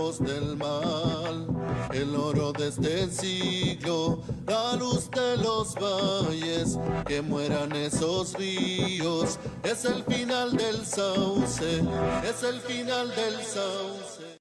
siervos del mal, el oro de este siglo, la luz de los valles, que mueran esos ríos, es el final del sauce, es el final del sauce.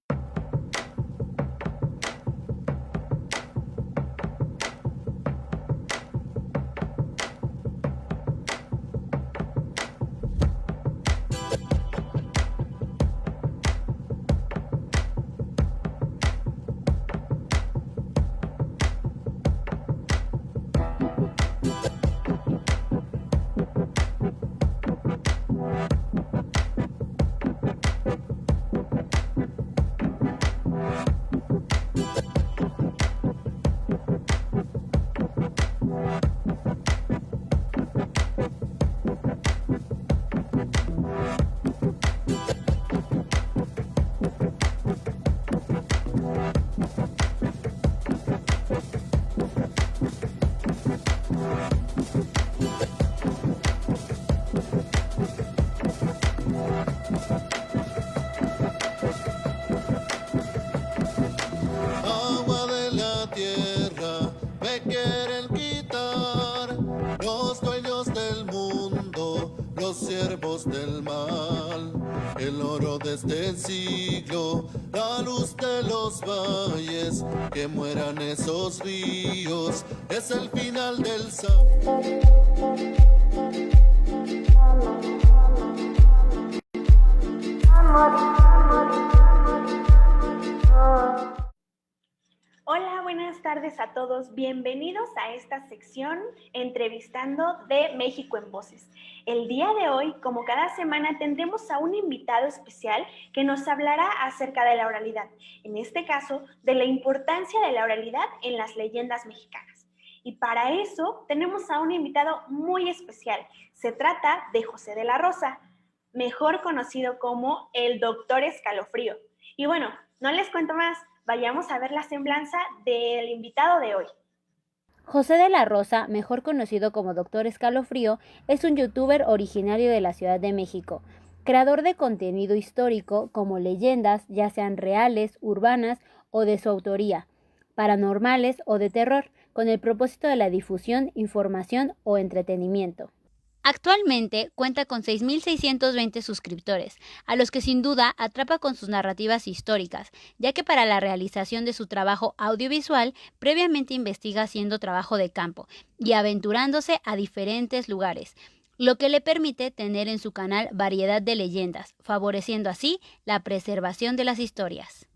Agua de la tierra me quieren quitar los dueños del mundo, los siervos del mal, el oro de este siglo, la luz de los valles, que mueran esos ríos, es el final del sauce. Hola, buenas tardes a todos. Bienvenidos a esta sección entrevistando de México en Voces. El día de hoy, como cada semana, tendremos a un invitado especial que nos hablará acerca de la oralidad. En este caso, de la importancia de la oralidad en las leyendas mexicanas. Y para eso tenemos a un invitado muy especial. Se trata de José de la Rosa, mejor conocido como el Doctor Escalofrío. Y bueno, no les cuento más. Vayamos a ver la semblanza del invitado de hoy. José de la Rosa, mejor conocido como Doctor Escalofrío, es un youtuber originario de la Ciudad de México, creador de contenido histórico como leyendas, ya sean reales, urbanas o de su autoría, paranormales o de terror, con el propósito de la difusión, información o entretenimiento. Actualmente cuenta con 6.620 suscriptores, a los que sin duda atrapa con sus narrativas históricas, ya que para la realización de su trabajo audiovisual previamente investiga haciendo trabajo de campo y aventurándose a diferentes lugares, lo que le permite tener en su canal variedad de leyendas, favoreciendo así la preservación de las historias.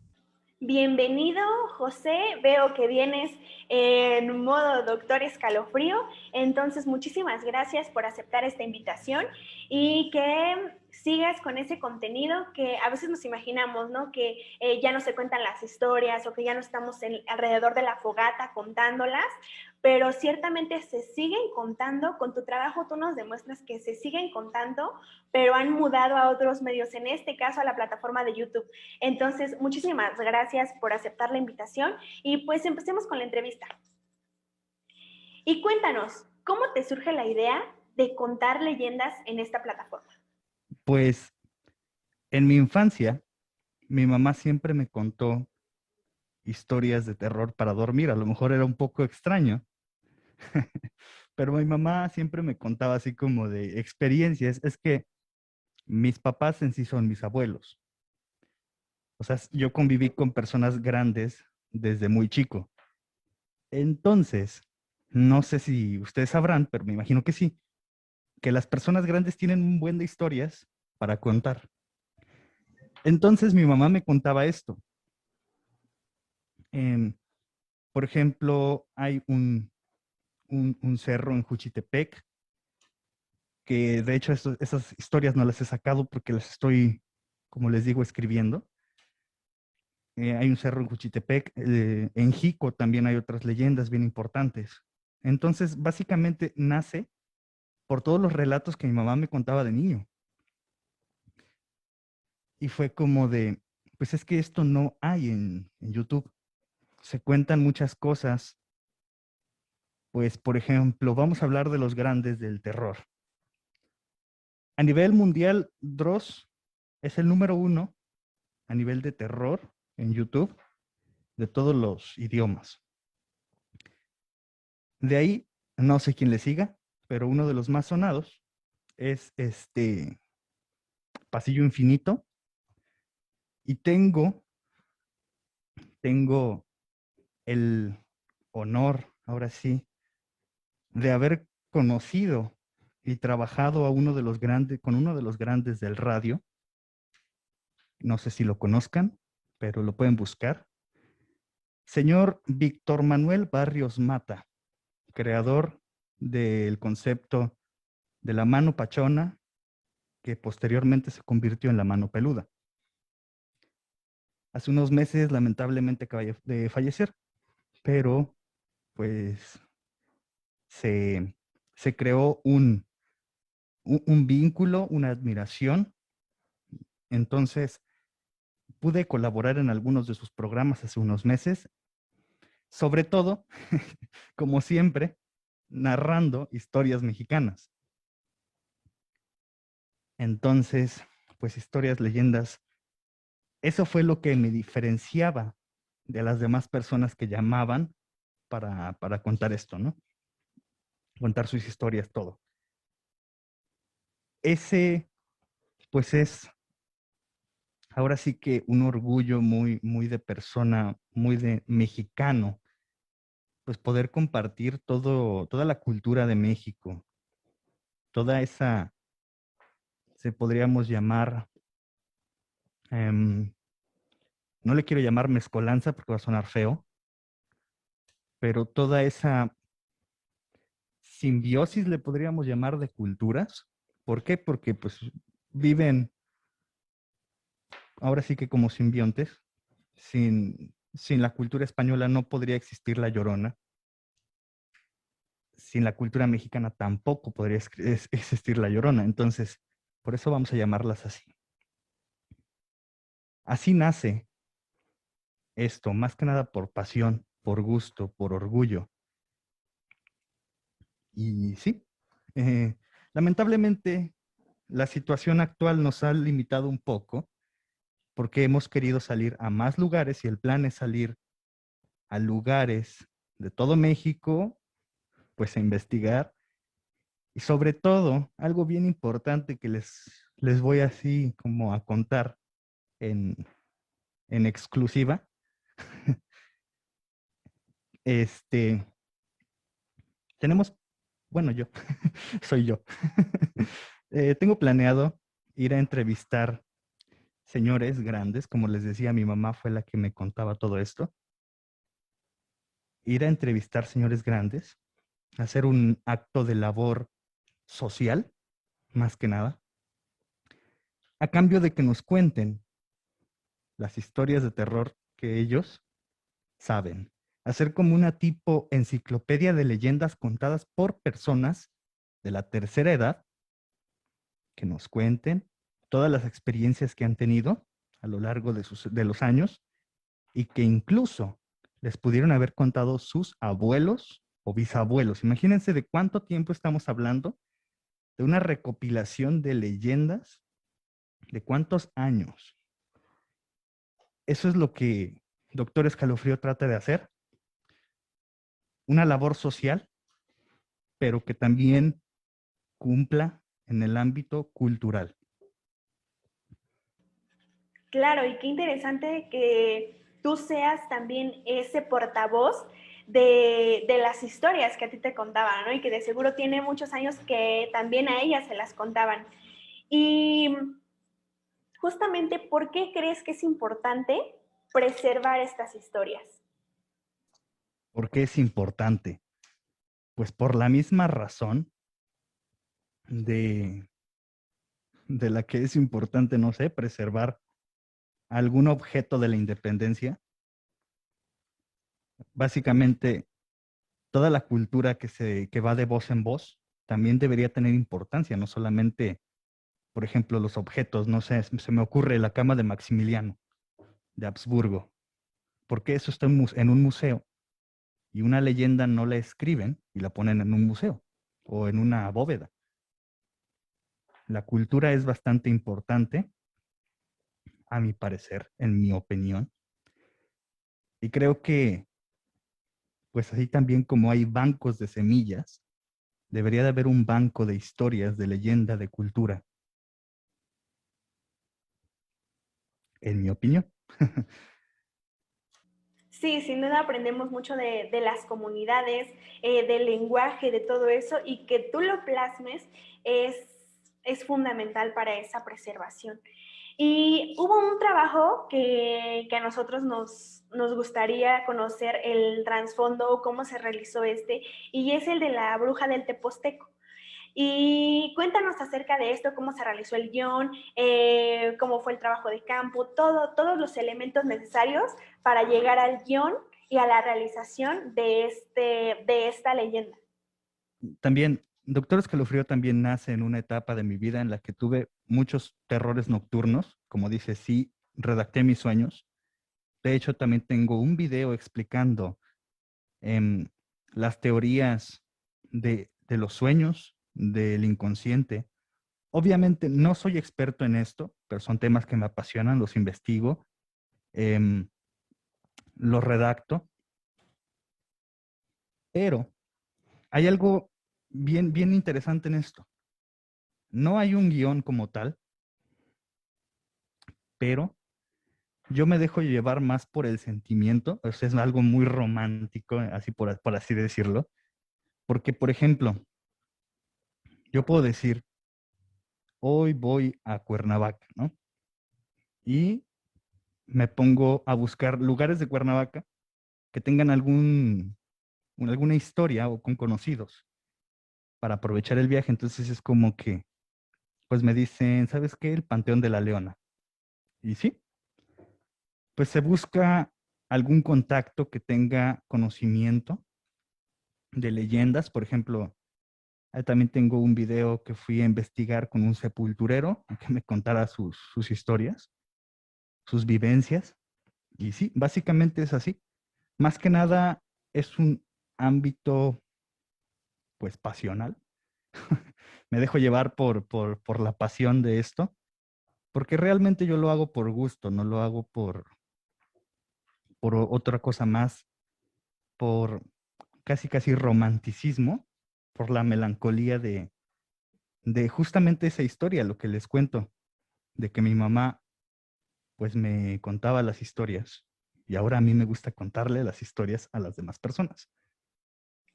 Bienvenido, José. Veo que vienes en modo Doctor Escalofrío. Entonces, muchísimas gracias por aceptar esta invitación y que sigas con ese contenido que a veces nos imaginamos, ¿no? Que ya no se cuentan las historias o que ya no estamos alrededor de la fogata contándolas, pero ciertamente se siguen contando. Con tu trabajo tú nos demuestras que se siguen contando, pero han mudado a otros medios, en este caso a la plataforma de YouTube. Entonces, muchísimas gracias por aceptar la invitación y pues empecemos con la entrevista. Y cuéntanos, ¿cómo te surge la idea de contar leyendas en esta plataforma? Pues en mi infancia, mi mamá siempre me contó historias de terror para dormir. A lo mejor era un poco extraño, pero mi mamá siempre me contaba así como de experiencias. Es que mis papás en sí son mis abuelos. O sea, yo conviví con personas grandes desde muy chico. Entonces, no sé si ustedes sabrán, pero me imagino que sí, que las personas grandes tienen un buen de historias para contar. Entonces mi mamá me contaba esto. Em, por ejemplo, hay un cerro en Juchitepec, que de hecho esas historias no las he sacado porque las estoy, como les digo, escribiendo. Hay un cerro en Juchitepec, en Jico también hay otras leyendas bien importantes. Entonces, básicamente nace por todos los relatos que mi mamá me contaba de niño. Y fue como de, pues es que esto no hay en YouTube. Se cuentan muchas cosas. Pues, por ejemplo, vamos a hablar de los grandes del terror. A nivel mundial, Dross es el número 1 a nivel de terror en YouTube de todos los idiomas. De ahí, no sé quién le siga, pero uno de los más sonados es Pasillo Infinito. Y tengo el honor, ahora sí, de haber conocido y trabajado con uno de los grandes del radio. No sé si lo conozcan, pero lo pueden buscar. Señor Víctor Manuel Barrios Mata, creador del concepto de la mano pachona, que posteriormente se convirtió en la mano peluda. Hace unos meses, lamentablemente, acaba de fallecer, pero pues se creó un vínculo, una admiración. Entonces, pude colaborar en algunos de sus programas hace unos meses, sobre todo, como siempre, narrando historias mexicanas. Entonces, pues historias, leyendas, eso fue lo que me diferenciaba de las demás personas que llamaban para contar esto, ¿no? Contar sus historias, todo. Ese, pues es ahora sí que un orgullo muy, muy de persona, muy de mexicano, pues poder compartir toda la cultura de México, toda esa, se podríamos llamar, no le quiero llamar mezcolanza porque va a sonar feo, pero toda esa simbiosis le podríamos llamar de culturas. ¿Por qué? Porque pues viven ahora sí que como simbiontes. Sin la cultura española no podría existir La Llorona. Sin la cultura mexicana tampoco podría existir La Llorona. Entonces, por eso vamos a llamarlas así. Así nace esto, más que nada por pasión, por gusto, por orgullo. Y sí, lamentablemente la situación actual nos ha limitado un poco porque hemos querido salir a más lugares y el plan es salir a lugares de todo México, pues a investigar. Y sobre todo, algo bien importante que les voy así como a contar en, en exclusiva, este, tenemos, bueno, yo, soy yo. Tengo planeado ir a entrevistar señores grandes, como les decía, mi mamá fue la que me contaba todo esto. Ir a entrevistar señores grandes, hacer un acto de labor social, más que nada, a cambio de que nos cuenten las historias de terror que ellos saben. Hacer como una tipo enciclopedia de leyendas contadas por personas de la tercera edad que nos cuenten todas las experiencias que han tenido a lo largo de los años y que incluso les pudieron haber contado sus abuelos o bisabuelos. Imagínense de cuánto tiempo estamos hablando, de una recopilación de leyendas, de cuántos años. Eso es lo que Doctor Escalofrío trata de hacer. Una labor social, pero que también cumpla en el ámbito cultural. Claro, y qué interesante que tú seas también ese portavoz de las historias que a ti te contaban, ¿no? Y que de seguro tiene muchos años que también a ellas se las contaban. Y justamente, ¿por qué crees que es importante preservar estas historias? ¿Por qué es importante? Pues por la misma razón de, de la que es importante, no sé, preservar algún objeto de la independencia. Básicamente, toda la cultura que va de voz en voz también debería tener importancia, no solamente, por ejemplo, los objetos, no sé, se me ocurre la cama de Maximiliano de Habsburgo. ¿Por qué eso está en un museo y una leyenda no la escriben y la ponen en un museo o en una bóveda? La cultura es bastante importante, a mi parecer, en mi opinión, Y creo que, pues así también como hay bancos de semillas, debería de haber un banco de historias, de leyenda, de cultura, en mi opinión. Sí, sin duda aprendemos mucho de las comunidades, del lenguaje, de todo eso, y que tú lo plasmes es, es fundamental para esa preservación. Y hubo un trabajo que a nosotros nos gustaría conocer el trasfondo, cómo se realizó este, y es el de la bruja del Teposteco. Y cuéntanos acerca de esto, cómo se realizó el guión, cómo fue el trabajo de campo, todos los elementos necesarios para llegar al guión y a la realización de esta leyenda. También, Doctor Escalofrío también nace en una etapa de mi vida en la que tuve muchos terrores nocturnos. Como dice, sí, redacté mis sueños. De hecho, también tengo un video explicando em, las teorías de los sueños, del inconsciente. Obviamente no soy experto en esto, pero son temas que me apasionan, los investigo, em, los redacto, pero hay algo bien interesante en esto. No hay un guión como tal, pero yo me dejo llevar más por el sentimiento, o sea, es algo muy romántico, así por así decirlo, porque, por ejemplo, yo puedo decir, hoy voy a Cuernavaca, ¿no? Y me pongo a buscar lugares de Cuernavaca que tengan alguna historia o con conocidos para aprovechar el viaje. Entonces es como que, pues me dicen, ¿sabes qué? El Panteón de la Leona. Y sí, pues se busca algún contacto que tenga conocimiento de leyendas. Por ejemplo, también tengo un video que fui a investigar con un sepulturero que me contara sus historias, sus vivencias. Y sí, básicamente es así. Más que nada es un ámbito, pues, pasional. Me dejo llevar por la pasión de esto, porque realmente yo lo hago por gusto, no lo hago por otra cosa más, por casi romanticismo, por la melancolía de justamente esa historia, lo que les cuento, de que mi mamá pues me contaba las historias y ahora a mí me gusta contarle las historias a las demás personas.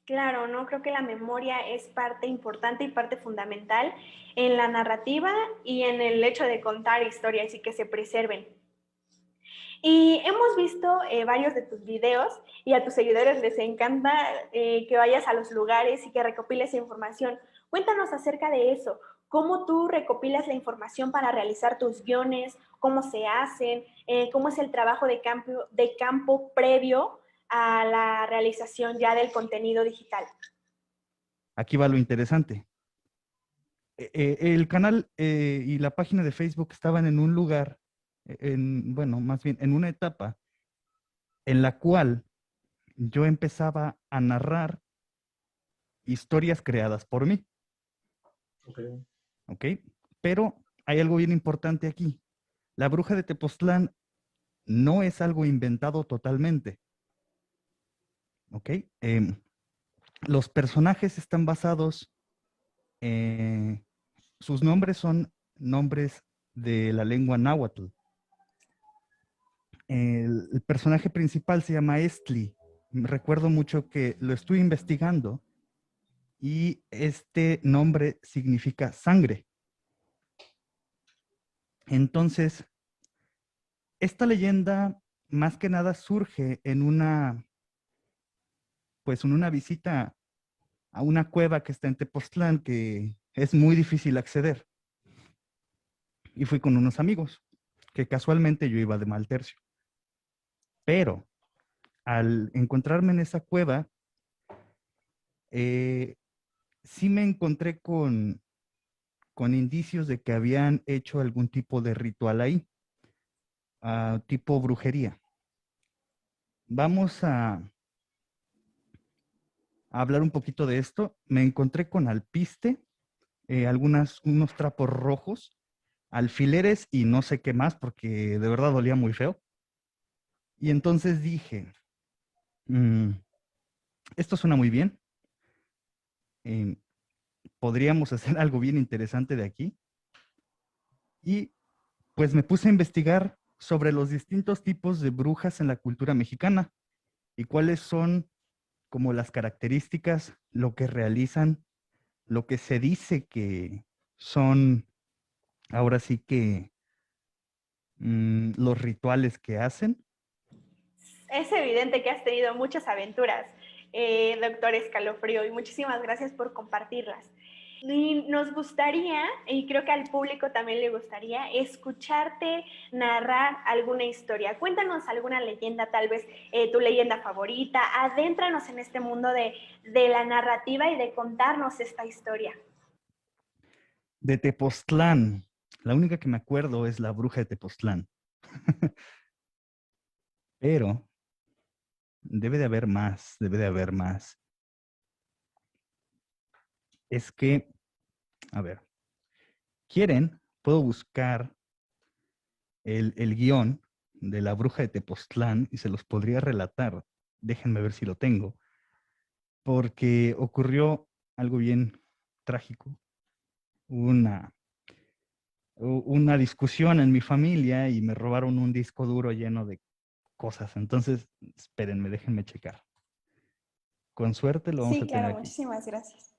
Claro, ¿no? Creo que la memoria es parte importante y parte fundamental en la narrativa y en el hecho de contar historias y que se preserven. Y hemos visto varios de tus videos y a tus seguidores les encanta que vayas a los lugares y que recopiles información. Cuéntanos acerca de eso, cómo tú recopilas la información para realizar tus guiones, cómo se hacen, cómo es el trabajo de campo previo a la realización ya del contenido digital. Aquí va lo interesante. El canal y la página de Facebook estaban en un lugar, bueno, más bien en una etapa en la cual yo empezaba a narrar historias creadas por mí. Ok. ¿Ok? Pero hay algo bien importante aquí. La bruja de Tepoztlán no es algo inventado totalmente. ¿Ok? Los personajes están basados, sus nombres son nombres de la lengua náhuatl. El personaje principal se llama Estli. Recuerdo mucho que lo estuve investigando y este nombre significa sangre. Entonces, esta leyenda más que nada surge pues en una visita a una cueva que está en Tepoztlán que es muy difícil acceder. Y fui con unos amigos, que casualmente yo iba de mal tercio. Pero al encontrarme en esa cueva, sí me encontré con indicios de que habían hecho algún tipo de ritual ahí, tipo brujería. Vamos a hablar un poquito de esto. Me encontré con alpiste, unos trapos rojos, alfileres y no sé qué más, porque de verdad dolía muy feo. Y entonces dije, Mm, esto suena muy bien. Eh, podríamos hacer algo bien interesante de aquí. Y pues me puse a investigar sobre los distintos tipos de brujas en la cultura mexicana y cuáles son como las características, lo que realizan, lo que se dice que son, ahora sí que los rituales que hacen. Es evidente que has tenido muchas aventuras, doctor Escalofrío, y muchísimas gracias por compartirlas. Y nos gustaría, y creo que al público también le gustaría, escucharte narrar alguna historia. Cuéntanos alguna leyenda, tal vez tu leyenda favorita. Adéntranos en este mundo de la narrativa y de contarnos esta historia. De Tepoztlán, la única que me acuerdo es la bruja de Tepoztlán, pero debe de haber más, debe de haber más. Es que, a ver, ¿quieren? Puedo buscar el guión de la bruja de Tepoztlán y se los podría relatar. Déjenme ver si lo tengo, porque ocurrió algo bien trágico, una, una discusión en mi familia y me robaron un disco duro lleno de cosas. Entonces, espérenme, déjenme checar. Con suerte lo vamos a Sí, tener claro, aquí. muchísimas gracias.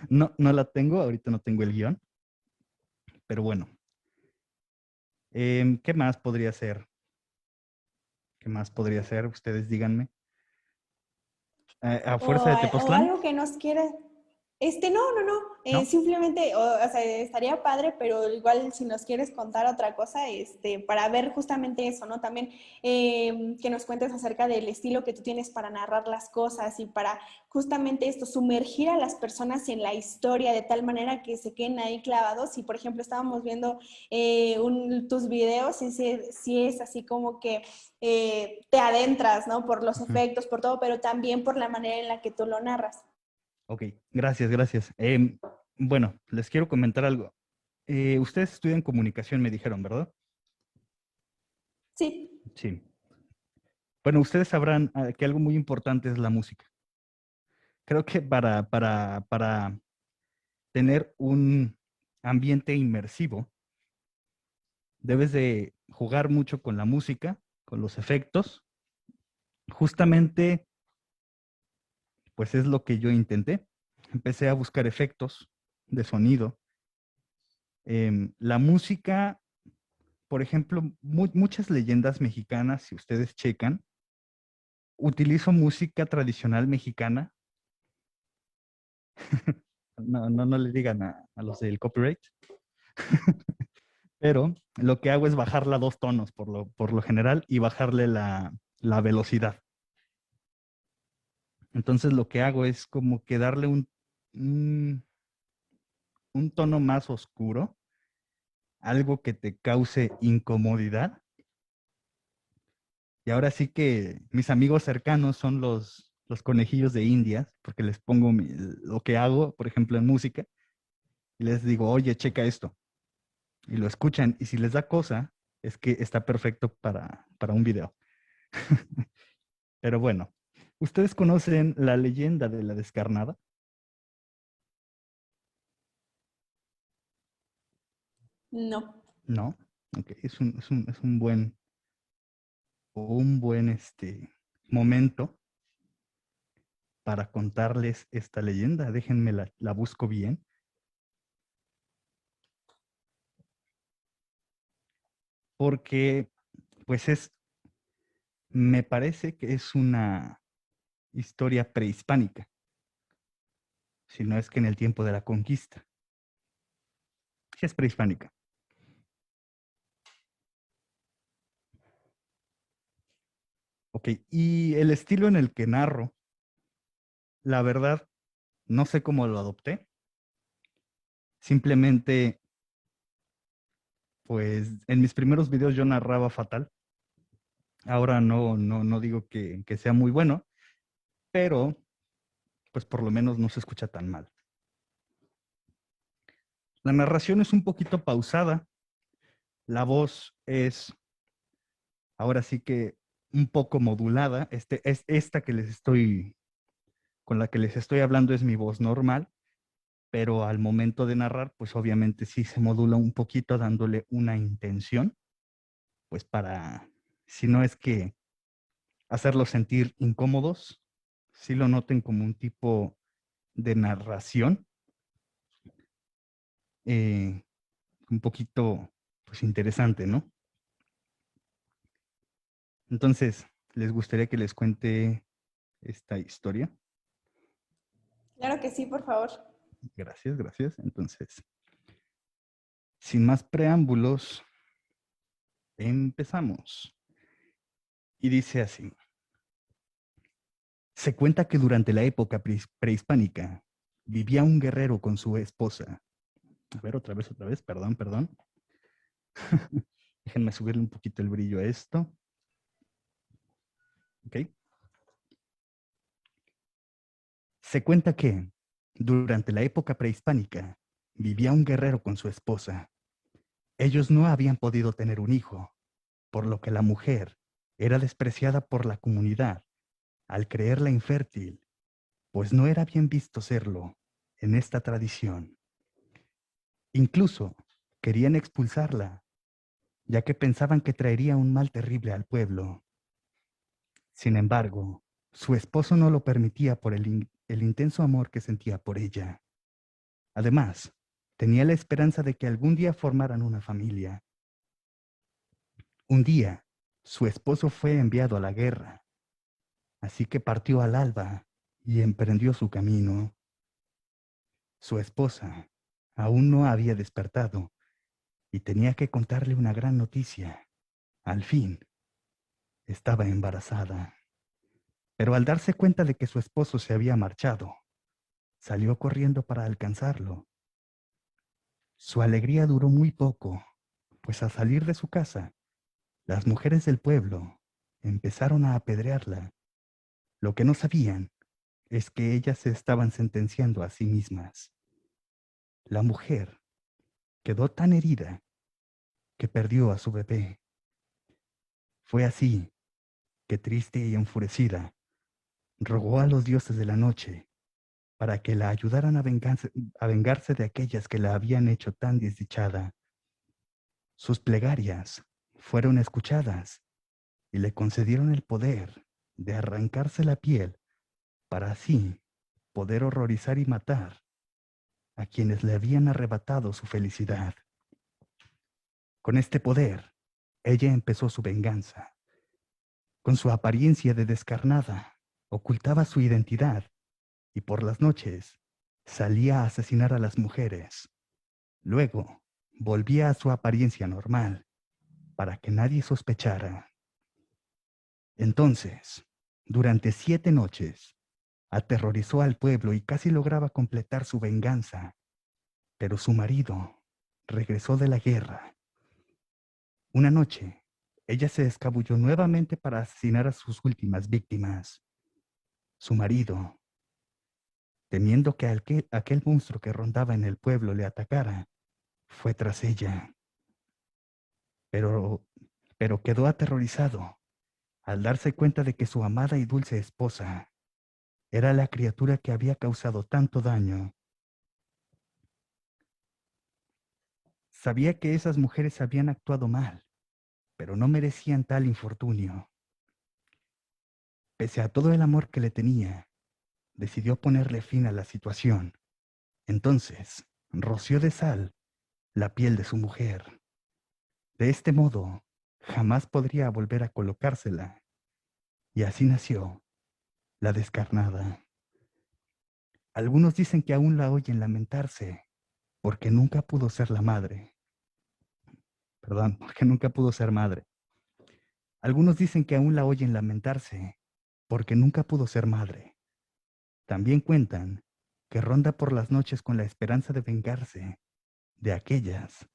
No, no la tengo, ahorita no tengo el guión, pero bueno. ¿Qué más podría ser? ¿Qué más podría ser? Ustedes díganme. ¿A fuerza de O Tepoztlán? algo que nos quiera. No. ¿No? Simplemente, o sea, estaría padre, pero igual si nos quieres contar otra cosa, para ver justamente eso, ¿no? También que nos cuentes acerca del estilo que tú tienes para narrar las cosas y para justamente esto, sumergir a las personas en la historia de tal manera que se queden ahí clavados. Y por ejemplo, estábamos viendo tus videos y si es así como que te adentras, ¿no? Por los Ujú. efectos, por todo, pero también por la manera en la que tú lo narras. Ok, gracias, gracias. Bueno, les quiero comentar algo. Ustedes estudian comunicación, me dijeron, ¿verdad? Sí, Sí. Bueno, ustedes sabrán que algo muy importante es la música. Creo que para tener un ambiente inmersivo, debes de jugar mucho con la música, con los efectos. Justamente, pues es lo que yo intenté. Empecé a buscar efectos de sonido. La música, por ejemplo, muchas leyendas mexicanas, si ustedes checan, utilizo música tradicional mexicana. No le digan a los del copyright, pero lo que hago es bajarla 2 tonos por lo general y bajarle la velocidad. Entonces lo que hago es como que darle un, un tono más oscuro, algo que te cause incomodidad. Y ahora sí que mis amigos cercanos son los conejillos de Indias, porque les pongo lo que hago, por ejemplo, en música, y les digo, oye, checa esto. Y lo escuchan, y si les da cosa, es que está perfecto para un video. Pero bueno, ¿ustedes conocen la leyenda de la descarnada? no. No. Ok, es un buen momento para contarles esta leyenda. Déjenme la busco bien, porque pues me parece que es una historia prehispánica, si no es que en el tiempo de la conquista. Sí es prehispánica. Ok, y el estilo en el que narro, la verdad, no sé cómo lo adopté. Simplemente, pues en mis primeros videos yo narraba fatal. Ahora no digo que sea muy bueno, pero pues por lo menos no se escucha tan mal. La narración es un poquito pausada. La voz es ahora sí que un poco modulada. Es esta que con la que les estoy hablando es mi voz normal, pero al momento de narrar, pues obviamente sí se modula un poquito dándole una intención, pues para, si no es que hacerlos sentir incómodos, si lo noten como un tipo de narración, eh, un poquito, pues interesante, ¿no? Entonces, ¿les gustaría que les cuente esta historia? Claro que sí, por favor. Gracias, gracias. Entonces, sin más preámbulos, empezamos. Y dice así. Se cuenta que durante la época prehispánica vivía un guerrero con su esposa. A ver, otra vez, perdón, perdón. Déjenme subirle un poquito el brillo a esto. ¿Ok? Se cuenta que durante la época prehispánica vivía un guerrero con su esposa. Ellos no habían podido tener un hijo, por lo que la mujer era despreciada por la comunidad al creerla infértil, pues no era bien visto serlo en esta tradición. Incluso querían expulsarla, ya que pensaban que traería un mal terrible al pueblo. Sin embargo, su esposo no lo permitía por el intenso amor que sentía por ella. Además, tenía la esperanza de que algún día formaran una familia. Un día, su esposo fue enviado a la guerra, así que partió al alba y emprendió su camino. Su esposa aún no había despertado y tenía que contarle una gran noticia. Al fin, estaba embarazada. Pero al darse cuenta de que su esposo se había marchado, salió corriendo para alcanzarlo. Su alegría duró muy poco, pues al salir de su casa, las mujeres del pueblo empezaron a apedrearla. Lo que no sabían es que ellas se estaban sentenciando a sí mismas. La mujer quedó tan herida que perdió a su bebé. Fue así que, triste y enfurecida, rogó a los dioses de la noche para que la ayudaran a vengarse de aquellas que la habían hecho tan desdichada. Sus plegarias fueron escuchadas y le concedieron el poder de arrancarse la piel para así poder horrorizar y matar a quienes le habían arrebatado su felicidad. Con este poder, ella empezó su venganza. Con su apariencia de descarnada, ocultaba su identidad y por las noches salía a asesinar a las mujeres. Luego, volvía a su apariencia normal para que nadie sospechara. Entonces, durante 7 noches, aterrorizó al pueblo y casi lograba completar su venganza, pero su marido regresó de la guerra. Una noche, ella se escabulló nuevamente para asesinar a sus últimas víctimas. Su marido, temiendo que aquel monstruo que rondaba en el pueblo le atacara, fue tras ella. Pero, pero quedó aterrorizado al darse cuenta de que su amada y dulce esposa era la criatura que había causado tanto daño. Sabía que esas mujeres habían actuado mal, pero no merecían tal infortunio. Pese a todo el amor que le tenía, decidió ponerle fin a la situación. Entonces, roció de sal la piel de su mujer. De este modo, jamás podría volver a colocársela. Y así nació la descarnada. Algunos dicen que aún la oyen lamentarse porque nunca pudo ser la madre. Perdón, porque nunca pudo ser madre. Algunos dicen que aún la oyen lamentarse porque nunca pudo ser madre. También cuentan que ronda por las noches con la esperanza de vengarse de aquellas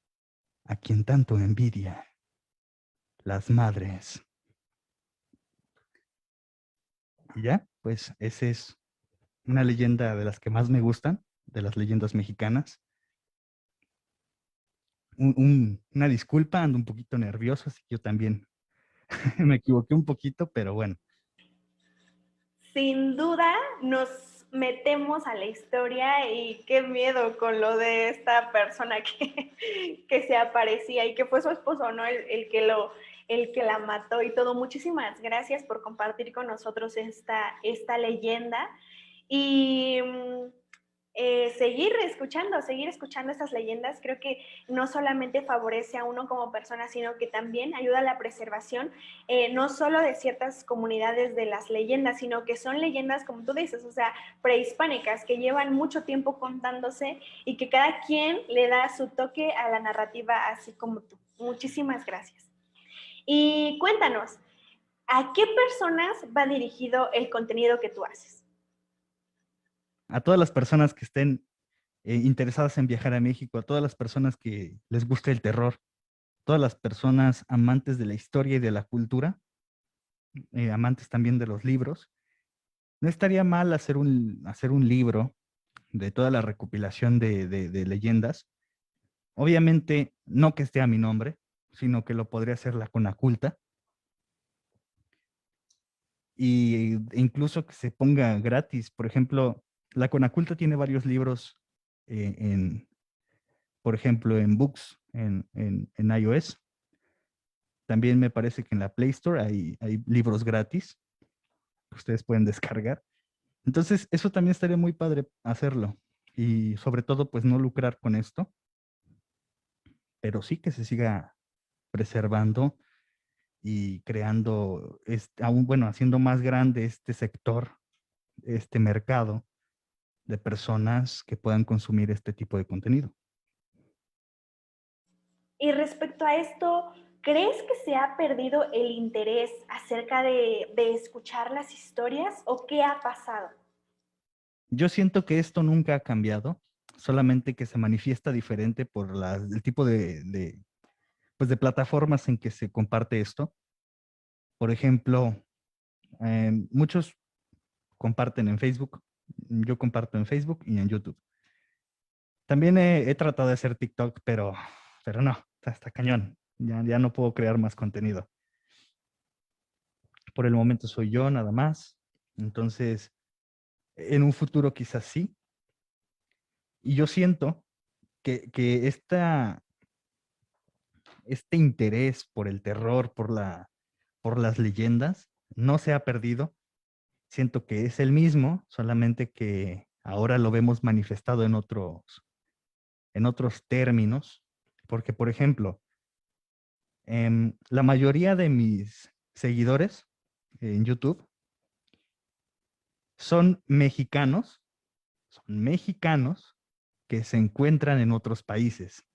a quien tanto envidia, las madres. Y ya, pues esa es una leyenda de las que más me gustan, de las leyendas mexicanas. una disculpa, ando un poquito nervioso, así que yo también me equivoqué un poquito, pero bueno. Sin duda nos metemos a la historia y qué miedo con lo de esta persona que se aparecía y que fue su esposo, ¿no? El que la mató y todo. Muchísimas gracias por compartir con nosotros esta leyenda y seguir escuchando estas leyendas, creo que no solamente favorece a uno como persona, sino que también ayuda a la preservación, no solo de ciertas comunidades de las leyendas, sino que son leyendas, como tú dices, o sea, prehispánicas, que llevan mucho tiempo contándose y que cada quien le da su toque a la narrativa, así como tú. Muchísimas gracias. Y cuéntanos, ¿a qué personas va dirigido el contenido que tú haces? A todas las personas que estén interesadas en viajar a México, a todas las personas que les guste el terror, todas las personas amantes de la historia y de la cultura, amantes también de los libros, no estaría mal hacer un libro de toda la recopilación de leyendas. Obviamente, no que esté a mi nombre, sino que lo podría hacer la Conaculta. E incluso que se ponga gratis. Por ejemplo, la Conaculta tiene varios libros por ejemplo, en Books, en iOS. También me parece que en la Play Store hay libros gratis que ustedes pueden descargar. Entonces, eso también estaría muy padre hacerlo. Y sobre todo, pues no lucrar con esto, pero sí que se siga preservando y creando, aún, bueno, haciendo más grande este sector, este mercado de personas que puedan consumir este tipo de contenido. Y respecto a esto, ¿crees que se ha perdido el interés acerca de escuchar las historias o qué ha pasado? Yo siento que esto nunca ha cambiado, solamente que se manifiesta diferente por el tipo pues de plataformas en que se comparte esto. Por ejemplo, muchos comparten en Facebook, yo comparto en Facebook y en YouTube. También he tratado de hacer TikTok, pero no, está cañón. Ya no puedo crear más contenido. Por el momento soy yo nada más. Entonces, en un futuro quizás sí. Y yo siento que este interés por el terror, por las leyendas, no se ha perdido. Siento que es el mismo, solamente que ahora lo vemos manifestado en otros términos. Porque, por ejemplo, la mayoría de mis seguidores en YouTube son mexicanos que se encuentran en otros países.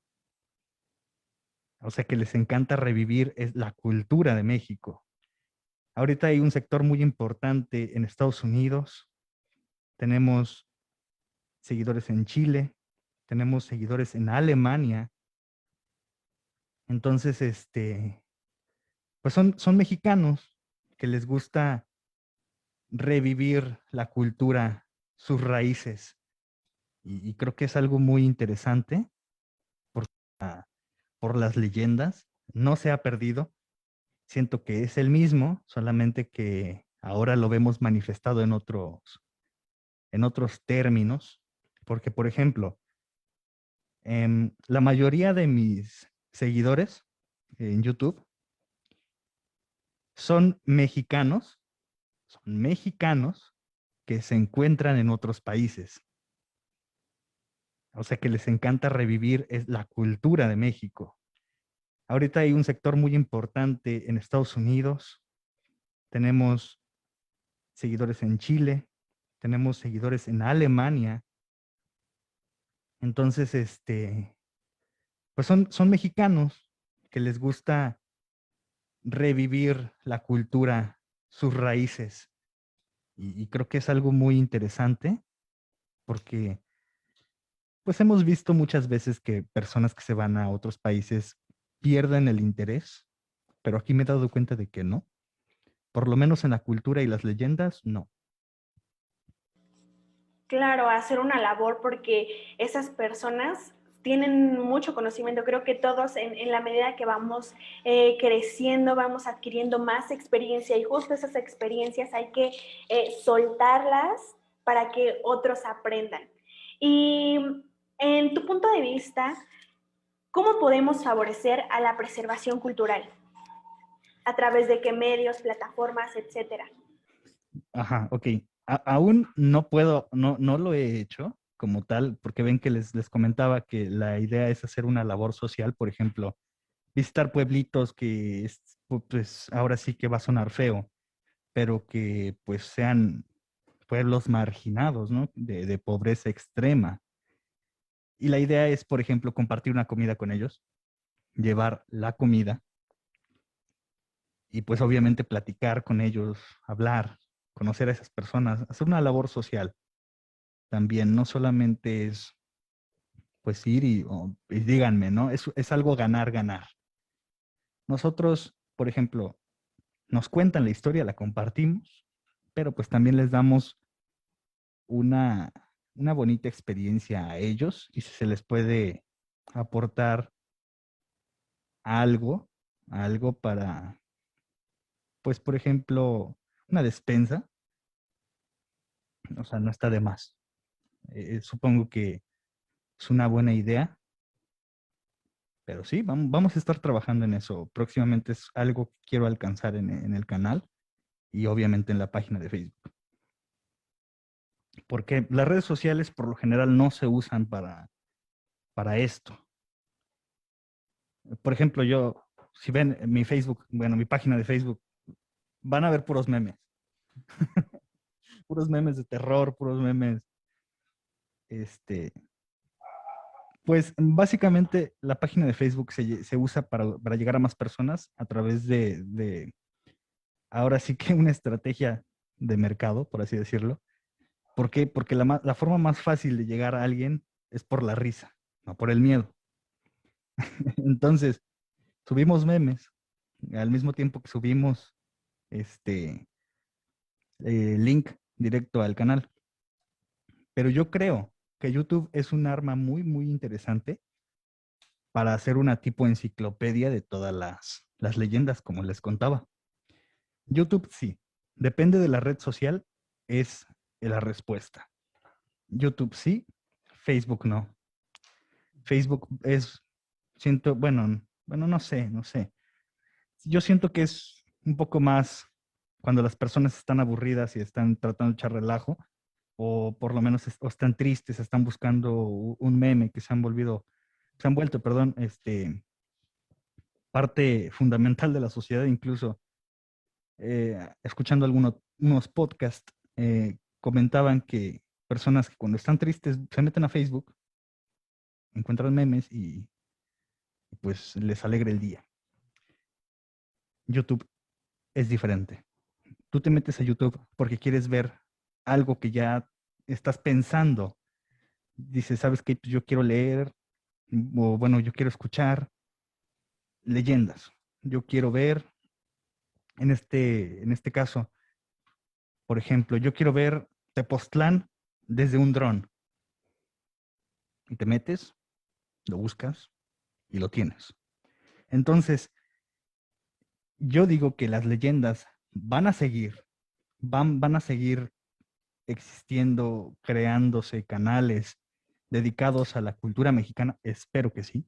O sea, que les encanta revivir la cultura de México. Ahorita hay un sector muy importante en Estados Unidos. Tenemos seguidores en Chile, tenemos seguidores en Alemania. Entonces, pues son mexicanos que les gusta revivir la cultura, sus raíces. Y creo que es algo muy interesante por las leyendas. No se ha perdido. Siento que es el mismo, solamente que ahora lo vemos manifestado en otros términos. Porque, por ejemplo, la mayoría de mis seguidores en YouTube son mexicanos que se encuentran en otros países. O sea, que les encanta revivir la cultura de México. Ahorita hay un sector muy importante en Estados Unidos. Tenemos seguidores en Chile, tenemos seguidores en Alemania. Entonces, pues son mexicanos que les gusta revivir la cultura, sus raíces. Y creo que es algo muy interesante porque pues hemos visto muchas veces que personas que se van a otros países pierden el interés, pero aquí me he dado cuenta de que no. Por lo menos en la cultura y las leyendas, no. Claro, hacer una labor porque esas personas tienen mucho conocimiento. Creo que todos en la medida que vamos creciendo, vamos adquiriendo más experiencia y justo esas experiencias hay que soltarlas para que otros aprendan. Y en tu punto de vista, ¿cómo podemos favorecer a la preservación cultural? ¿A través de qué medios, plataformas, etcétera? Ajá, ok. Aún no puedo, no lo he hecho como tal, porque ven que les comentaba que la idea es hacer una labor social, por ejemplo, visitar pueblitos que, pues ahora sí que va a sonar feo, pero que pues sean pueblos marginados, ¿no? De pobreza extrema. Y la idea es, por ejemplo, compartir una comida con ellos, llevar la comida y pues obviamente platicar con ellos, hablar, conocer a esas personas, hacer una labor social también, no solamente es pues ir y díganme, ¿no? Es algo ganar, ganar. Nosotros, por ejemplo, nos cuentan la historia, la compartimos, pero pues también les damos una, una bonita experiencia a ellos y si se les puede aportar algo, algo para, pues por ejemplo, una despensa, o sea, no está de más. Supongo que es una buena idea, pero sí, vamos a estar trabajando en eso. Próximamente es algo que quiero alcanzar en el canal y obviamente en la página de Facebook. Porque las redes sociales por lo general no se usan para esto. Por ejemplo, yo, si ven mi Facebook, bueno, mi página de Facebook, van a ver puros memes. Puros memes de terror, puros memes, este, pues básicamente la página de Facebook se usa para llegar a más personas a través ahora sí que una estrategia de mercado, por así decirlo. ¿Por qué? Porque la forma más fácil de llegar a alguien es por la risa, no por el miedo. Entonces, subimos memes al mismo tiempo que subimos este link directo al canal. Pero yo creo que YouTube es un arma muy, muy interesante para hacer una tipo enciclopedia de todas las leyendas, como les contaba. YouTube sí, depende de la red social, es la respuesta. YouTube sí, Facebook no. Facebook bueno, no sé. Yo siento que es un poco más cuando las personas están aburridas y están tratando de echar relajo, o por lo menos o están tristes, están buscando un meme que se han vuelto, perdón, parte fundamental de la sociedad, incluso escuchando unos podcasts, comentaban que personas que cuando están tristes se meten a Facebook, encuentran memes y pues les alegra el día. YouTube es diferente. Tú te metes a YouTube porque quieres ver algo que ya estás pensando. Dices, ¿sabes qué? Pues yo quiero leer, o bueno, yo quiero escuchar leyendas. Yo quiero ver, en este caso, por ejemplo, yo quiero ver Tepoztlán desde un dron. Y te metes, lo buscas y lo tienes. Entonces, yo digo que las leyendas van a seguir, van a seguir existiendo, creándose canales dedicados a la cultura mexicana, espero que sí,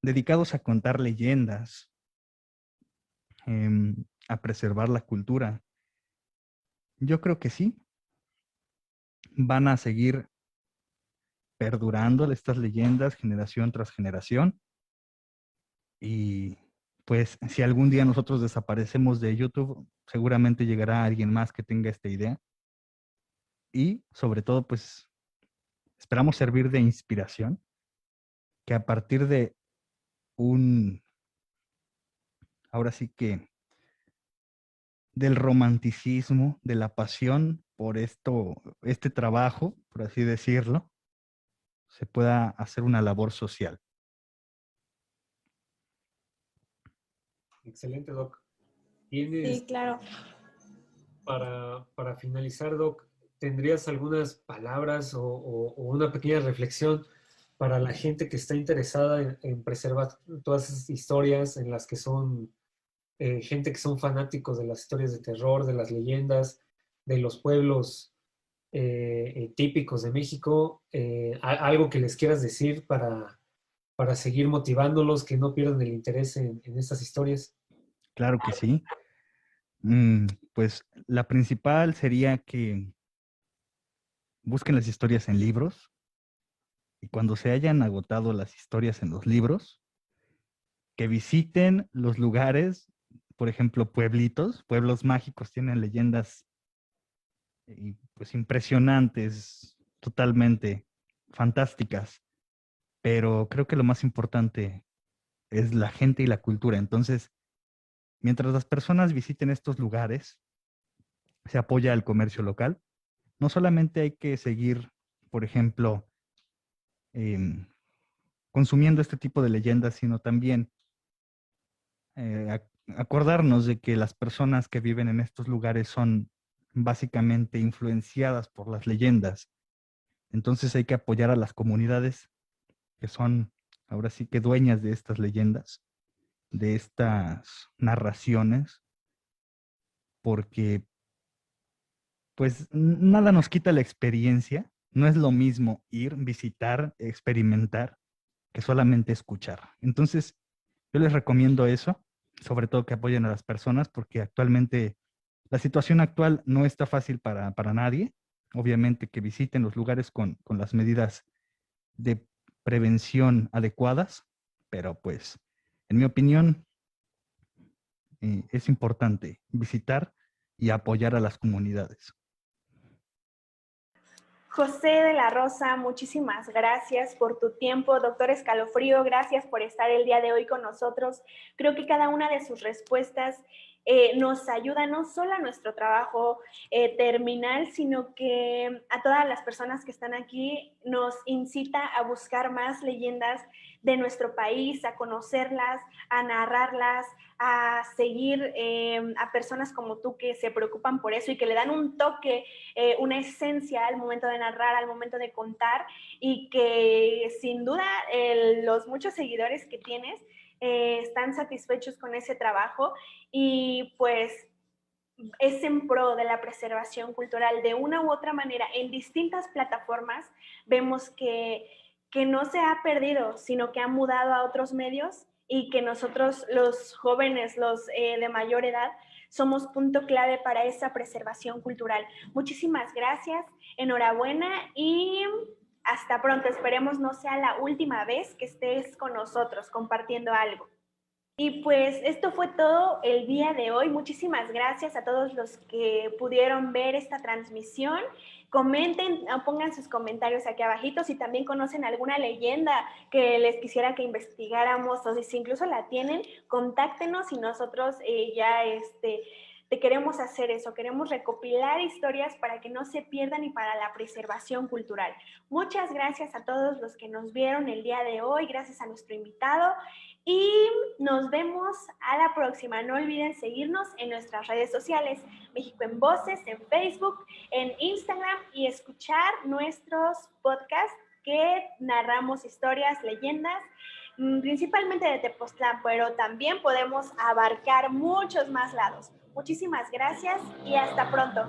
dedicados a contar leyendas, a preservar la cultura. Yo creo que sí, van a seguir perdurando estas leyendas generación tras generación y pues si algún día nosotros desaparecemos de YouTube, seguramente llegará alguien más que tenga esta idea y sobre todo pues esperamos servir de inspiración, que a partir de un, ahora sí que del romanticismo, de la pasión por este trabajo, por así decirlo, se pueda hacer una labor social. Excelente, Doc. Sí, ¿Tienes, claro. para finalizar, Doc, tendrías algunas palabras o una pequeña reflexión para la gente que está interesada en preservar todas esas historias, en las que son gente que son fanáticos de las historias de terror, de las leyendas, de los pueblos típicos de México. Algo que les quieras decir para seguir motivándolos, que no pierdan el interés en estas historias. Claro que sí. Pues la principal sería que busquen las historias en libros y cuando se hayan agotado las historias en los libros, que visiten los lugares, por ejemplo, pueblos mágicos tienen leyendas pues impresionantes, totalmente fantásticas, pero creo que lo más importante es la gente y la cultura. Entonces, mientras las personas visiten estos lugares, se apoya al comercio local. No solamente hay que seguir, por ejemplo, em, consumiendo este tipo de leyendas, sino también acordarnos de que las personas que viven en estos lugares son básicamente influenciadas por las leyendas. Entonces hay que apoyar a las comunidades que son ahora sí que dueñas de estas leyendas, de estas narraciones, porque pues nada nos quita la experiencia. No es lo mismo ir, visitar, experimentar, que solamente escuchar. Entonces, yo les recomiendo eso, sobre todo que apoyen a las personas, porque actualmente la situación actual no está fácil para nadie. Obviamente que visiten los lugares con las medidas de prevención adecuadas, pero pues, en mi opinión, es importante visitar y apoyar a las comunidades. José de la Rosa, muchísimas gracias por tu tiempo. Doctor Escalofrío, gracias por estar el día de hoy con nosotros. Creo que cada una de sus respuestas nos ayuda no solo a nuestro trabajo terminal, sino que a todas las personas que están aquí nos incita a buscar más leyendas de nuestro país, a conocerlas, a narrarlas, a seguir a personas como tú que se preocupan por eso y que le dan un toque, una esencia al momento de narrar, al momento de contar, y que sin duda los muchos seguidores que tienes están satisfechos con ese trabajo y pues es en pro de la preservación cultural de una u otra manera. En distintas plataformas vemos que no se ha perdido, sino que ha mudado a otros medios y que nosotros los jóvenes, los de mayor edad, somos punto clave para esa preservación cultural. Muchísimas gracias, enhorabuena y hasta pronto. Esperemos no sea la última vez que estés con nosotros compartiendo algo. Y pues esto fue todo el día de hoy. Muchísimas gracias a todos los que pudieron ver esta transmisión. Comenten, pongan sus comentarios aquí abajito si también conocen alguna leyenda que les quisiera que investigáramos o si incluso la tienen, contáctenos y nosotros ya te queremos hacer eso, queremos recopilar historias para que no se pierdan y para la preservación cultural. Muchas gracias a todos los que nos vieron el día de hoy, gracias a nuestro invitado y nos vemos a la próxima. No olviden seguirnos en nuestras redes sociales, México en Voces, en Facebook, en Instagram y escuchar nuestros podcasts que narramos historias, leyendas, principalmente de Tepoztlán, pero también podemos abarcar muchos más lados. Muchísimas gracias y hasta pronto.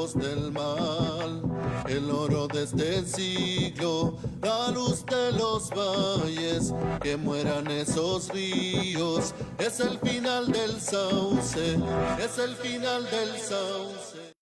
siervos del mal. El oro de este siglo, la luz de los valles, que mueran esos ríos, es el final del sauce, es el final del sauce.